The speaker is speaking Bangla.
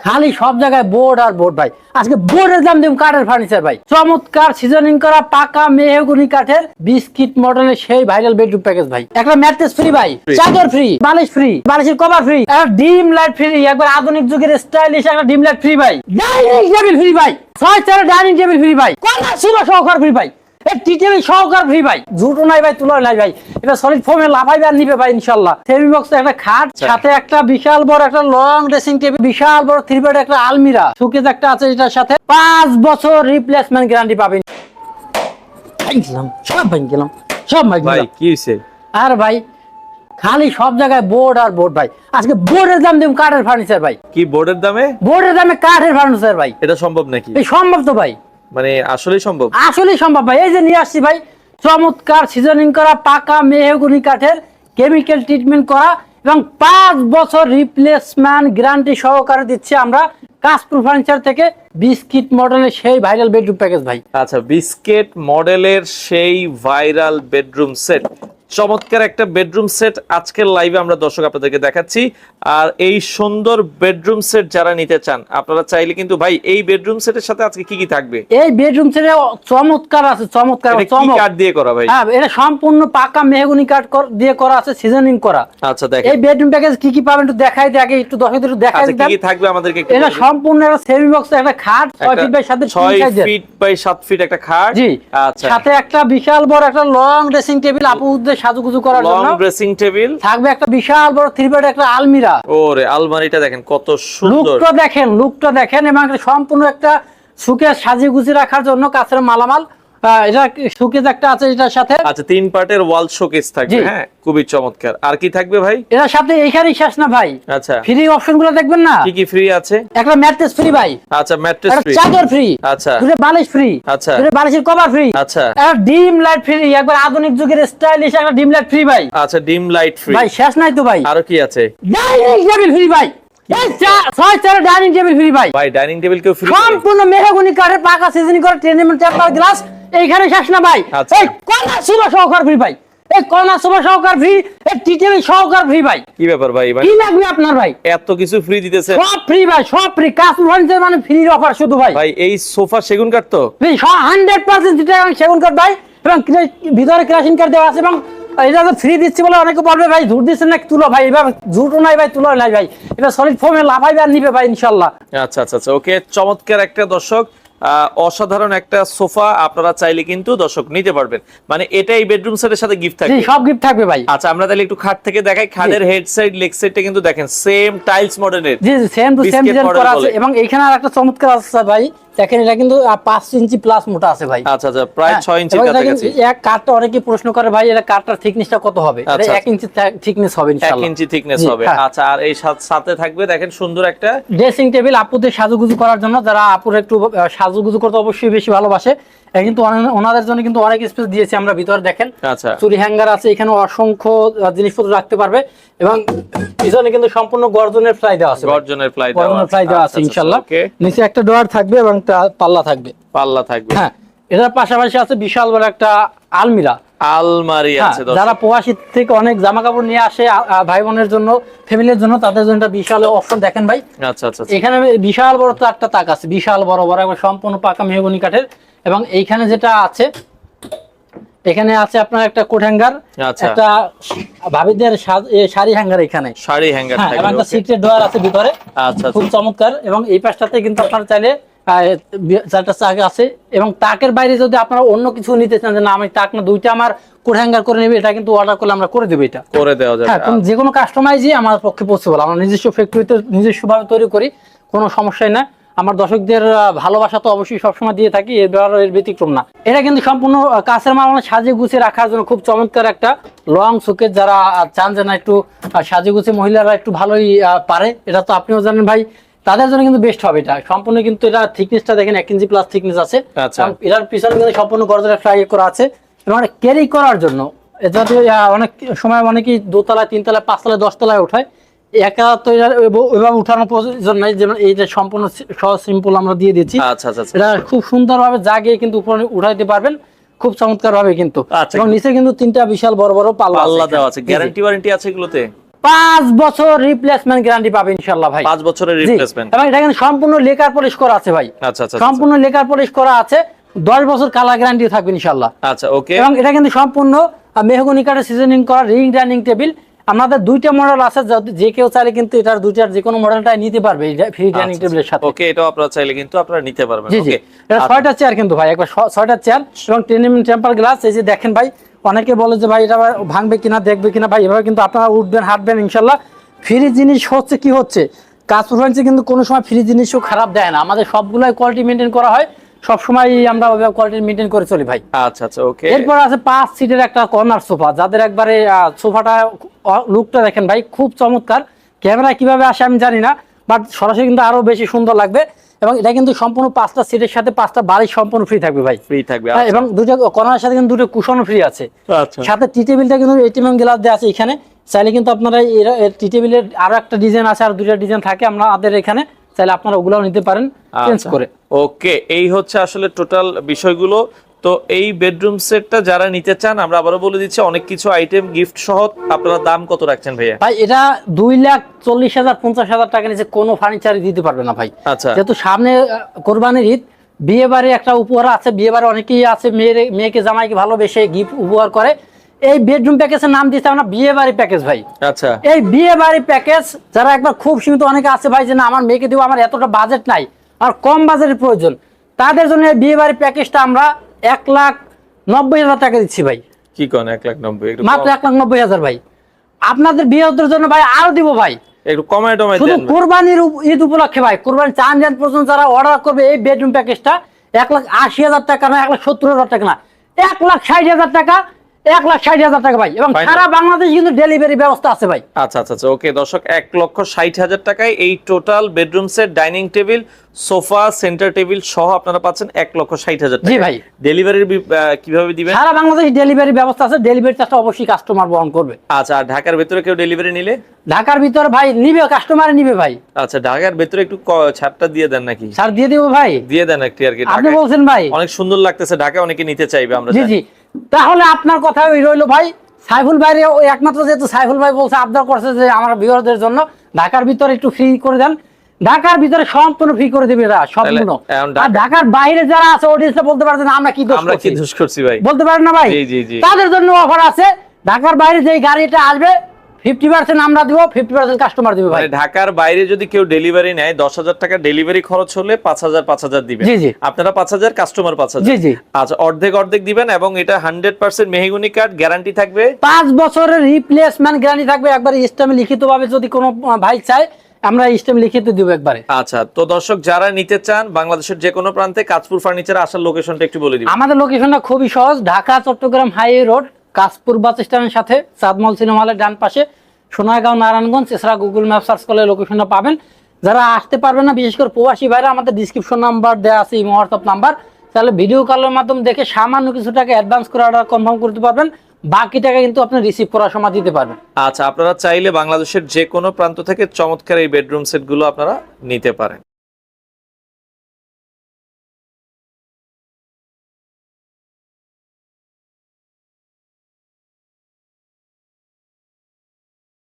খালি সব জায়গায় বোর্ড আর বোর্ড ভাই। আজকে বোর্ডের দাম দিব কাঠের ফার্নিচার ভাই। চমৎকার সিজনিং করা পাকা মেহগনি কাঠের বিস্কিট মডেলের সেই ভাইরাল বেডরুম প্যাকেজ ভাই। একটা ম্যাট্রেস ফ্রি ভাই, চাদর ফ্রি, বালিশ ফ্রি, বালিশের কভার ফ্রি, একটা ডিম লাইট ফ্রি, একবার আধুনিক যুগের স্টাইলিশ একটা ডিম লাইট ফ্রি ভাই। ডাইনিং টেবিল ফ্রি ভাই, 6 চেয়ারের ডাইনিং টেবিল ফ্রি ভাই, কর্নার সোফা সহকার ফ্রি ভাই, সহকার ফ্রি ভাই। জুটো নাই ভাই, তুলো নাই ভাই, এটা সলিড ফোমে লাফাইবে আর নিবে ভাই ইনশাআল্লাহ। সেমি বক্সে একটা খাট, সাথে একটা বিশাল বড় একটা লং ড্রেসিং টেবিল, বিশাল বড় 3 বেড একটা আলমিরা, সুকেস একটা আছে, এটার সাথে 5 বছর রিপ্লেসমেন্ট গ্যারান্টি পাবেন। সব ভাই গেলাম, সব ভাই কি হইছে? আর ভাই খালি সব জায়গায় বোর্ড আর বোর্ড ভাই। আজকে বোর্ডের দাম দিব কাঠের ফার্নিচার ভাই। কি বোর্ডের দামে? বোর্ডের দামে কাঠের ফার্নিচার ভাই। এটা সম্ভব নাকি? এই সম্ভব তো ভাই, মানে আসলেই সম্ভব? আসলেই সম্ভব ভাই। এই যে নিয়ে আসছি ভাই, চমৎকার সিজনিং করা পাকা মেহগনি কাঠের কেমিক্যাল ট্রিটমেন্ট করা এবং 5 বছর রিপ্লেসমেন্ট গ্যারান্টি সহকারে দিচ্ছি আমরা কাশপুর ফার্নিচার থেকে বিস্কিট মডেলের সেই ভাইরাল বেডরুম প্যাকেজ ভাই। আচ্ছা, বিস্কিট মডেলের সেই ভাইরাল বেডরুম সেট, চমৎকার একটা বেডরুম সেট আজকের লাইভে আমরা দর্শক আপনাদেরকে দেখাচ্ছি। আর এই সুন্দর বেডরুম সেট যারা নিতে চান আপনারা চাইলে কিন্তু ভাই এই বেডরুম সেটের সাথে আজকে কি কি থাকবে? এই বেডরুম সেটে চমৎকার আছে, চমৎকার এটা কি কাঠ দিয়ে করা ভাই? হ্যাঁ, এটা সম্পূর্ণ পাকা মেহগনি কাঠ দিয়ে করা আছে, সিজনিং করা। আচ্ছা দেখেন এই বেডরুম প্যাকেজ কি কি পাবেন একটু দেখাই দিই, আগে একটু দর্শকদের একটু দেখাই আচ্ছা, দিই কি কি থাকবে আমাদেরকে একটু এটা বলুন। সম্পূর্ণ একটা সেমি বক্স একটা খাট, 6 feet by 7 feet 6 feet by 7 feet একটা খাট। জি, আচ্ছা, সাথে একটা বিশাল বড় একটা লং ড্রেসিং টেবিল আপুদের সাজুগুজু করার লং জন্য, ড্রেসিং টেবিল থাকবে একটা বিশাল বড় 3 বেড একটা আলমিরা। ওরে আলমারিটা দেখেন কত সুন্দর, লুকটা দেখেন এবং একটা সম্পূর্ণ একটা সুকেস সাজিয়ে গুছিয়ে রাখার জন্য কাছের মালামাল। এটা সুকেস একটা আছে এটার সাথে। আচ্ছা, 3 পার্টের ওয়াল শোকেস থাকবে। হ্যাঁ, খুবই চমৎকার। আর কি থাকবে ভাই এর সাথে? এইখানেই শেষ না ভাই, আচ্ছা ফ্রি অপশনগুলো দেখবেন না, কি কি ফ্রি আছে? একটা ম্যাট্রেস ফ্রি ভাই, আচ্ছা ম্যাট্রেস একটা ফ্রি, চাদর ফ্রি, আচ্ছা দুটো বালিশ ফ্রি, আচ্ছা দুটো বালিশের কভার ফ্রি, আচ্ছা একটা ডিম লাইট ফ্রি, একবার আধুনিক যুগের স্টাইলিশ একটা ডিম লাইট ফ্রি ভাই। আচ্ছা, ডিম লাইট ফ্রি ভাই শেষ নাই তো ভাই, আরো কি আছে? ডাইনিং টেবিল ফ্রি ভাই, 6 চেয়ারের ডাইনিং টেবিল ফ্রি ভাই। ভাই ডাইনিং টেবিল কেউ ফ্রি? সম্পূর্ণ মেহগনি কাঠের পাকা সিজনিং করে ট্রেনিং টেম্পার গ্লাস। এইখানে শেষ না ভাই, আচ্ছা। এই কর্নার সোফা সহকার ফ্রি ভাই, এই কর্নার সোফা সহকার ফ্রি, এই টিটেল সহকার ফ্রি ভাই। কি ব্যাপার ভাই, কি লাগবে আপনার ভাই? এত কিছু ফ্রি দিতেছে? সব ফ্রি ভাই, সব ফ্রি। কাস্টমার ফার্নিচার মানে ফ্রি অফার শুধু ভাই। ভাই এই সোফা সেগুন কাঠ তো? 100% সেগুন কাঠ ভাই, এবং ভিতরে কেরাসিন কাঠ দেওয়া আছে, এবং এটা তো ফ্রি দিচ্ছি বলে অনেকে বলবে ভাই ঝুট দিচ্ছেন না তুলো ভাই। এবার ঝুটও নাই ভাই, তুলো নাই ভাই, এটা সলিড ফোমে লাফাইবে আর নিবে ভাই ইনশাআল্লাহ। আচ্ছা আচ্ছা আচ্ছা, ওকে, চমৎকার একটা দর্শক অসাধারণ একটা সোফা আপনারা চাইলে কিন্তু দর্শক নিতে পারবেন। মানে এটা এই বেডরুম সেটের সাথে গিফট থাকবে? জি, সব গিফট থাকবে ভাই। আচ্ছা, আমরা তাহলে একটু খাট থেকে দেখাই। খাটের হেড সাইড লেগ সাইডটা কিন্তু দেখেন সেম টাইলস মডেলের। জি জি, সেম টু সেম ডিজাইন করা আছে, এবং এখানে আর একটা চমৎকার আছে ভাই, দেখেন এটা কিন্তু 5 ইঞ্চি প্লাস মোটা আছে ভাই। আচ্ছা আচ্ছা, প্রায় 6 ইঞ্চি কাছাকাছি। এক কাঠটা অনেকে প্রশ্ন করে ভাই এটা কাঠটার থিকনেসটা কত হবে? এটা 1 ইঞ্চি থিকনেস হবে ইনশাআল্লাহ। 1 ইঞ্চি থিকনেস হবে। আচ্ছা, আর এই সাথে থাকবে দেখেন সুন্দর একটা ড্রেসিং টেবিল আপুদের সাজুগুজু করার জন্য, যারা আপুর একটু সাজুগুজু করতে অবশ্যই বেশি ভালোবাসে, কিন্তু ওনাদের জন্য কিন্তু অনেক স্পেস দিয়েছি আমরা ভিতরে। দেখেন আচ্ছা, চুরি হ্যাঙ্গার আছে, এখানে অসংখ্য জিনিসপত্র রাখতে পারবে, এবং পিছনে কিন্তু সম্পূর্ণ গর্জনের প্লাই দেওয়া আছে। গর্জনের প্লাই দেওয়া আছে ইনশাআল্লাহ। নিচে একটা ডোর থাকবে এবং একটা পাল্লা থাকবে। হ্যাঁ, এটার পাশাপাশি আছে বিশাল বড় একটা আলমিরা, আলমারি আছে। যারা প্রবাসী থেকে অনেক জামা কাপড় নিয়ে আসে ভাই বোনের জন্য, ফ্যামিলির জন্য, তাদের জন্য একটা বিশাল অপশন দেখেন ভাই। আচ্ছা আচ্ছা, এখানে বিশাল বড় তো একটা তাক আছে, বিশাল বড় বড় একবার সম্পূর্ণ পাকা মেহগনি কাঠের, এবং এইখানে যেটা আছে, এখানে আছে আপনার একটা কোট হ্যাঙ্গার, একটা ভাবিদের শাড়ি হ্যাঙ্গার, এখানে শাড়ি হ্যাঙ্গার থাকবে, এবং একটা সিক্রেট ডোর আছে ভিতরে। আচ্ছা, খুব চমৎকার। এবং এই পাশটাতে কিন্তু আপনারা চাইলে চারটা তাক আছে, এবং তাকের বাইরে যদি আপনারা অন্য কিছু নিতে চান, যে না আমি তাক না দুইটা আমার কোট হ্যাঙ্গার করে নেবে, এটা কিন্তু অর্ডার করলে আমরা করে দেবো, এটা করে দেওয়া যাবে। হ্যাঁ, যে কোনো কাস্টমাইজই আমার পক্ষে পসিবল। আমরা নিজস্ব ফ্যাক্টরিতে নিজস্ব ভাবে তৈরি করি, কোনো সমস্যাই না। আমার দর্শকদের ভালোবাসা তো অবশ্যই সবসময় দিয়ে থাকি, এর ব্যতিক্রম না। এটা কিন্তু সম্পূর্ণ কাছের মাল সাজিয়ে গুছিয়ে রাখার জন্য খুব চমৎকার একটা লং সুকেস। যারা চান যে না একটু সাজিয়ে গুছিয়ে মহিলারা একটু ভালোই পারে, এটা তো আপনিও জানেন ভাই, তাদের জন্য কিন্তু বেস্ট হবে এটা। সম্পূর্ণ কিন্তু এটা থিকনেসটা দেখেন 1 ইঞ্চি প্লাস থিকনেস আছে। এটার পিছনে কিন্তু সম্পূর্ণ গর্জনের ফ্লাই করা আছে, এবং ক্যারি করার জন্য যাতে অনেক সময় অনেকেই 2 তলায় 3 তলায় 5 তলায় 10 তলায় উঠায়, একা তো এভাবে উঠানোর প্রয়োজন নাই, যেমন এইটা সম্পূর্ণ সহজ সিম্পল আমরা দিয়ে দিচ্ছি। আচ্ছা আচ্ছা, এটা খুব সুন্দরভাবে জাগিয়ে কিন্তু উপরে উঠাইতে পারবেন খুব চমৎকার ভাবে কিন্তু। এবং নিচে কিন্তু 3টা বিশাল বড় বড় পাল্লা দেওয়া আছে। গ্যারান্টি ওয়ারেন্টি আছে এগুলোতে? 5 বছর রিপ্লেসমেন্ট গ্যারান্টি পাবে ইনশাআল্লাহ ভাই। 5 বছরের জি, রিপ্লেসমেন্ট। এবং এটা কিন্তু সম্পূর্ণ লেকার পলিশ করা আছে ভাই। আচ্ছা আচ্ছা সম্পূর্ণ লেকার পলিশ করা আছে, 10 বছর কালার গ্যারান্টিও থাকবে ইনশাআল্লাহ। আচ্ছা ওকে। এবং এটা কিন্তু সম্পূর্ণ মেহগনি কাঠের সিজনিং করা রিং ডাইনিং টেবিল। আমাদের দুইটা মডেল আছে, যে কেউ চাইলে কিন্তু এটার দুইটার যে কোনো মডেলটাই নিতে পারবে ফ্রি ডাইনিং টেবিলের সাথে। ওকে, এটাও আপনারা চাইলে কিন্তু আপনারা নিতে পারবেন। জি জি, ওকে, এটা 6টা চেয়ার কিন্তু ভাই, একবার 6টা চেয়ার এবং টেম্পার গ্লাস। এই যে দেখেন ভাই, অনেকে বলে যে ভাই এটা ভাঙবে কিনা, দেখবে কিনা ভাই, এভাবে কিন্তু আপনারা উঠবেন হাঁটবেন ইনশাল্লাহ। ফ্রি জিনিস হচ্ছে কি হচ্ছে, কাজ পারফরমেন্সে কিন্তু কোনো সময় ফ্রি জিনিসও খারাপ দেয় না, আমাদের সবগুলাই কোয়ালিটি মেনটেন করা হয়, সবসময় আমরা কোয়ালিটি মেনটেন করে চলি ভাই। আচ্ছা আচ্ছা ওকে। এরপর আছে 5 সিটের একটা কর্নার সোফা, যাদের একবারে সোফাটা লুকটা দেখেন ভাই, খুব চমৎকার। ক্যামেরা কিভাবে আসে আমি জানি না, বাট সরাসরি কিন্তু আরো বেশি সুন্দর লাগবে। এবং এটা কিন্তু সম্পূর্ণ 5টা সিটের সাথে 5টা বালিশ সম্পূর্ণ ফ্রি থাকবে ভাই। ফ্রি থাকবে এবং দুটো কর্নারের সাথে কিন্তু দুটো কুশনও ফ্রি আছে। আচ্ছা, সাথে টি টেবিলটা কিন্তু 80mm গ্লাস দেওয়া আছে এখানে। চাইলে কিন্তু আপনারা টি টেবিলের আরো একটা ডিজাইন আছে, আর দুটো ডিজাইন থাকে আমাদের এখানে, চাইলে আপনারা ওগুলাও নিতে পারেন চেঞ্জ করে। ওকে, এই হচ্ছে আসলে টোটাল বিষয়গুলো। তো এই বেডরুম সেটটা যারা নিতে চান, আমরা আবারও বলে দিচ্ছি, অনেক কিছু আইটেম গিফট সহ। আপনারা দাম কত রাখছেন ভাইয়া? ভাই এটা 2,40,000 50,000 টাকা নিচে কোনো ফার্নিচারই দিতে পারবে না ভাই। আচ্ছা, যেহেতু সামনে কোরবানির ঈদ, বিয়ে বাড়ি একটা উপহার আছে, বিয়ে বাড়ি অনেকেই আছে মেয়েকে জামাইকে ভালোবেসে গিফট উপহার করে। এই বেডরুম প্যাকেজের নাম দিচ্ছে আমরা বিয়ে বাড়ি প্যাকেজ ভাই। আচ্ছা, এই এই বিয়ে বাড়ি প্যাকেজ যারা একবার খুব সীমিত, অনেকে আছে ভাই যে না আমার মেয়েকে দিব, আমার এতটা বাজেট নাই, আর কম বাজেটের প্রয়োজন, তাদের জন্য এই বিয়ে বাড়ি প্যাকেজটা আমরা 1,90,000 টাকা দিচ্ছি ভাই। কি কোন 1,90,000? একটু মাত্র 1,90,000 ভাই। আপনাদের বিয়ের জন্য ভাই আরো দিব ভাই, একটু কমায় টমায় শুধু দেন। কুরবানির ঈদ উপলক্ষে ভাই, কুরবানি চাঁদ পর্যন্ত যারা অর্ডার করবে এই বেডরুম প্যাকেজটা 1,80,000 টাকা না, 1,70,000 টাকা না, 1,60,000 টাকা, 1,60,000 টাকা ভাই। এবং সারা বাংলাদেশ কিন্তু ডেলিভারি ব্যবস্থা আছে ভাই। আচ্ছা আচ্ছা আচ্ছা ওকে দর্শক, 1,60,000 টাকায় এই total bedroom set, dining table, sofa, centre table সহ আপনারা পাচ্ছেন 1,60,000 টাকা। জি ভাই। ডেলিভারি কিভাবে দিবেন? সারা বাংলাদেশ ডেলিভারি ব্যবস্থা আছে, ডেলিভারি চার্জটা অবশ্যই কাস্টমার বহন করবে। আচ্ছা, আর ঢাকার ভেতরে কেউ ডেলিভারি নিলে? ঢাকার ভিতরে ভাই নিবে, কাস্টমার নিবে ভাই। আচ্ছা, ঢাকার ভেতরে একটু ছাড়টা দিয়ে দেন নাকি? ছাড় দিয়ে দিব ভাই, দিয়ে দেন একটু আর কি। আপনি বলছেন ভাই, অনেক সুন্দর লাগতেছে, ঢাকা অনেকে নিতে চাইবে আমরা জি জানি। জি। তাহলে আপনার কথা রইলো ভাই, সাইফুল ভাই একমাত্র, যেহেতু সাইফুল ভাই বলছে, আবদার করছে যে আমার ভিউয়ারদের জন্য ঢাকার ভিতরে একটু ফ্রি করে দেন, ঢাকার ভিতরে সম্পূর্ণ ফ্রি করে দিবে এরা সম্পূর্ণ। আর ঢাকার বাইরে যারা আছে অডিয়েন্সটা বলতে পারছেন আমরা কি দোষ করছি ভাই, বলতে পারেন না ভাই? জি জি জি। তাদের জন্য অফার আছে, ঢাকার বাইরে যেই গাড়িটা আসবে 50% আমরা দিব, 50% কাস্টমার দিবে ভাই। ঢাকার বাইরে যদি কেউ ডেলিভারি নেয় 10,000 টাকা ডেলিভারি খরচ হলে 5,000 দিবেন। জি জি। আপনারা 5,000, কাস্টমার 5,000। জি জি। আচ্ছা, অর্ধেক দিবেন এবং এটা 100% মেহগনি কাঠ গ্যারান্টি থাকবে, 5 বছরের রিপ্লেসমেন্ট গ্যারান্টি থাকবে, একবার স্ট্যাম্প লিখিত ভাবে যদি কোনো ভাই চায় আমরা স্ট্যাম্প লিখিত দিব একবারে। আচ্ছা, তো দর্শক যারা নিতে চান বাংলাদেশের যে কোনো প্রান্তে, কাঁচপুর ফার্নিচার আসার লোকেশনটা একটু বলে দিবেন। আমাদের লোকেশনটা খুবই সহজ, ঢাকা চট্টগ্রাম হাইওয়ে রোড, কাশপুর বাস স্ট্যান্ডের সাথে, সাদমল সিনেমা হলের ডান পাশে, সোনারগাঁও নারায়ণগঞ্জ। এছাড়া গুগল ম্যাপ সার্চ করলে লোকেশনটা পাবেন। যারা আসতে পারবেন না, বিশেষ করে প্রবাসী ভাইরা, আমাদের ডিসক্রিপশন নাম্বার দেওয়া আছে, ইমো হোয়াটসঅ্যাপ নাম্বার, তাহলে ভিডিও কলের মাধ্যমে দেখে সামান্য কিছু টাকা অ্যাডভান্স করে অর্ডার কনফার্ম করতে পারবেন, বাকি টাকা কিন্তু আপনি রিসিভ করার সময় দিতে পারবেন। আচ্ছা, আপনারা চাইলে বাংলাদেশের যে কোনো প্রান্ত থেকে চমৎকার এই বেডরুম সেটগুলো আপনারা নিতে পারেন।